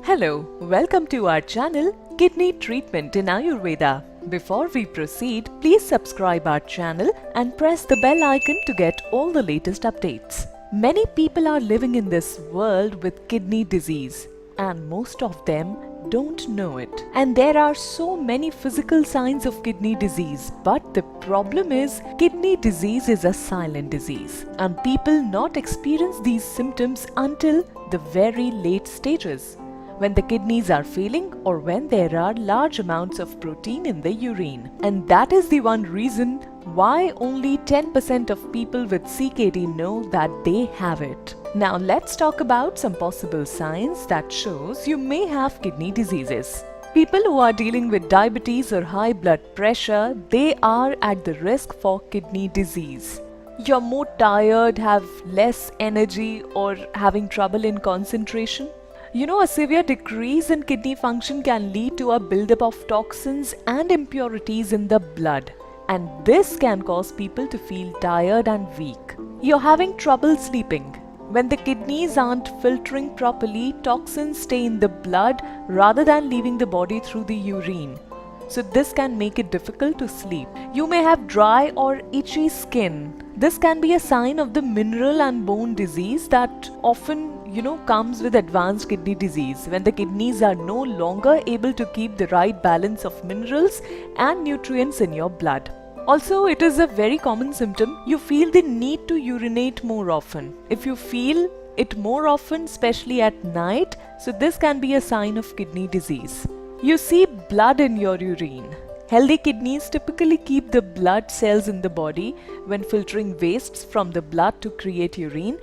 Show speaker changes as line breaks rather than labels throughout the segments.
Hello, welcome to our channel Kidney Treatment in Ayurveda. Before we proceed, please subscribe our channel and press the bell icon to get all the latest updates. Many people are living in this world with kidney disease and most of them don't know it. And there are so many physical signs of kidney disease, but the problem is kidney disease is a silent disease and people not experience these symptoms until the very late stages, when the kidneys are failing or when there are large amounts of protein in the urine. And that is the one reason why only 10% of people with CKD know that they have it. Now let's talk about some possible signs that shows you may have kidney diseases. People who are dealing with diabetes or high blood pressure, they are at the risk for kidney disease. You're more tired, have less energy, or having trouble in concentration. A severe decrease in kidney function can lead to a buildup of toxins and impurities in the blood, and this can cause people to feel tired and weak. You're having trouble sleeping. When the kidneys aren't filtering properly, toxins stay in the blood rather than leaving the body through the urine. So this can make it difficult to sleep. You may have dry or itchy skin. This can be a sign of the mineral and bone disease that often comes with advanced kidney disease, when the kidneys are no longer able to keep the right balance of minerals and nutrients in your blood. Also, it is a very common symptom. You feel the need to urinate more often. If you feel it more often, especially at night, so this can be a sign of kidney disease. You see blood in your urine. Healthy kidneys typically keep the blood cells in the body when filtering wastes from the blood to create urine.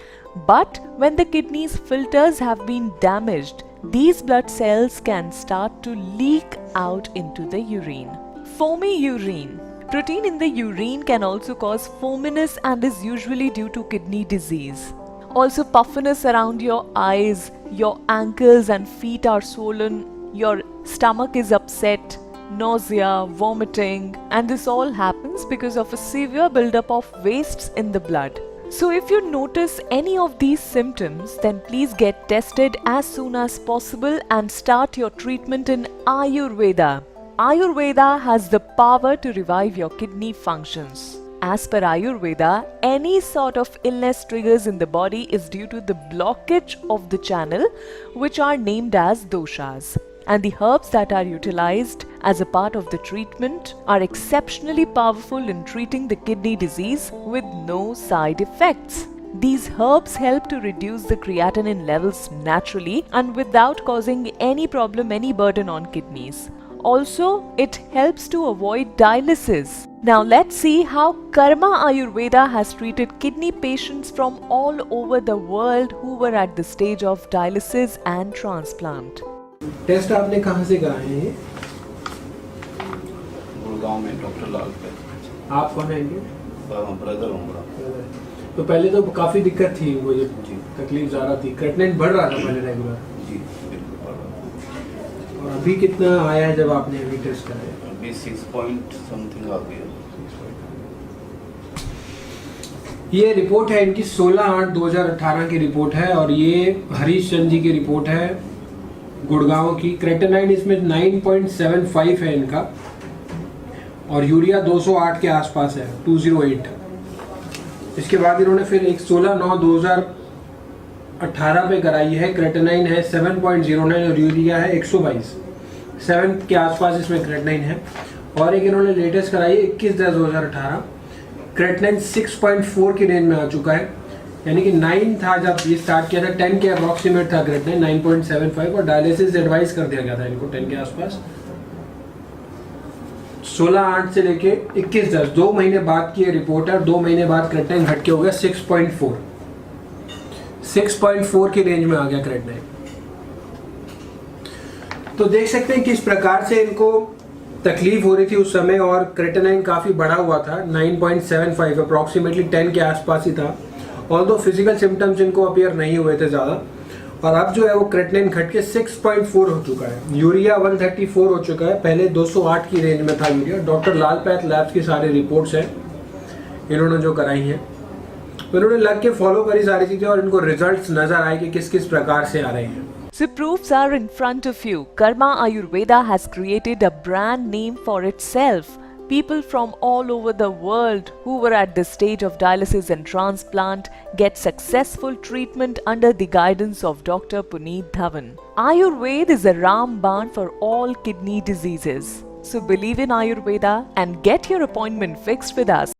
But when the kidneys filters have been damaged, these blood cells can start to leak out into the urine. Foamy urine. Protein in the urine can also cause foaminess and is usually due to kidney disease. Also, puffiness around your eyes, your ankles and feet are swollen, your stomach is upset, nausea, vomiting, and this all happens because of a severe buildup of wastes in the blood. So if you notice any of these symptoms, then please get tested as soon as possible and start your treatment in Ayurveda. Ayurveda has the power to revive your kidney functions. As per Ayurveda, any sort of illness triggers in the body is due to the blockage of the channel, which are named as doshas. And the herbs that are utilized as a part of the treatment are exceptionally powerful in treating the kidney disease with no side effects. These herbs help to reduce the creatinine levels naturally and without causing any problem, any burden on kidneys. Also, it helps to avoid dialysis. Now let's see how Karma Ayurveda has treated kidney patients from all over the world who were at the stage of dialysis and transplant.
Test आपने कहाँ से कराए हैं?
गुड़गांव में doctor लाल पे।
आप कौन है इनके?
ब्रदर हूँ बड़ा।
तो पहले तो काफ़ी दिक्कत थी इनको, जब
जी
तकलीफ ज़्यादा थी, क्रेटिनिन बढ़ रहा था पहले रेगुलर।
जी बिल्कुल बढ़ रहा
और अभी कितना आया है जब आपने अभी टेस्ट कराया?
है। अभी 6 पॉइंट समथिंग आ गया।
ये रिपोर्ट है इनकी 16/8/2018 की रिपोर्ट है और ये हरीश चंद जी की रिपोर्ट है गुड़गांव की। क्रेटिनाइन इसमें 9.75 है इनका और यूरिया 208 के आसपास है, 208। इसके बाद इन्होंने फिर एक 16/9/2018 पे कराई है। क्रेटिनाइन है 7.09 और यूरिया है 122, 7 के आसपास इसमें क्रेटिनाइन है। और एक इन्होंने लेटेस्ट कराई है 21/10/2018, क्रेटिनाइन 6.4 की रेंज में आ चुका है, यानी कि 9 था जब ये स्टार्ट किया था, 10 के अप्रॉक्सीमेट था क्रेटिनाइन, 9.75, और डायलिसिस एडवाइस कर दिया गया था इनको 10 के आसपास। 16/8 से लेके 21/10, 2 महीने बाद की ये रिपोर्ट है और 2 महीने बाद क्रेटिनाइन घट के हो गया 6.4, 6.4 की रेंज में आ गया क्रेटिनाइन। तो देख सकते हैं किस प्रकार से इनको तकलीफ हो रही थी उस समय, और क्रेटिनाइन काफ़ी बढ़ा हुआ था, 9.75 अप्रॉक्सीमेटली 10 के आसपास ही था। ऑल्दो फिजिकल सिम्टम्स इनको अपीयर नहीं हुए थे ज़्यादा, और अब जो है वो क्रेटिनाइन घट के 6.4 हो चुका है। यूरिया 134 हो चुका है, पहले 208 की रेंज में था यूरिया। डॉक्टर लाल पैथ लैब्स की सारी रिपोर्ट्स हैं इन्होंने जो कराई हैं, तो इन्होंने लग के फॉलो करी सारी चीज़ें और इनको रिजल्ट्स नज़र आए कि किस किस प्रकार से आ रहे हैं।
So proofs are in front of you. Karma Ayurveda has created a brand name for itself. People from all over the world who were at this stage of dialysis and transplant get successful treatment under the guidance of Dr. Puneet Dhawan. Ayurveda is a Ramban for all kidney diseases. So believe in Ayurveda and get your appointment fixed with us.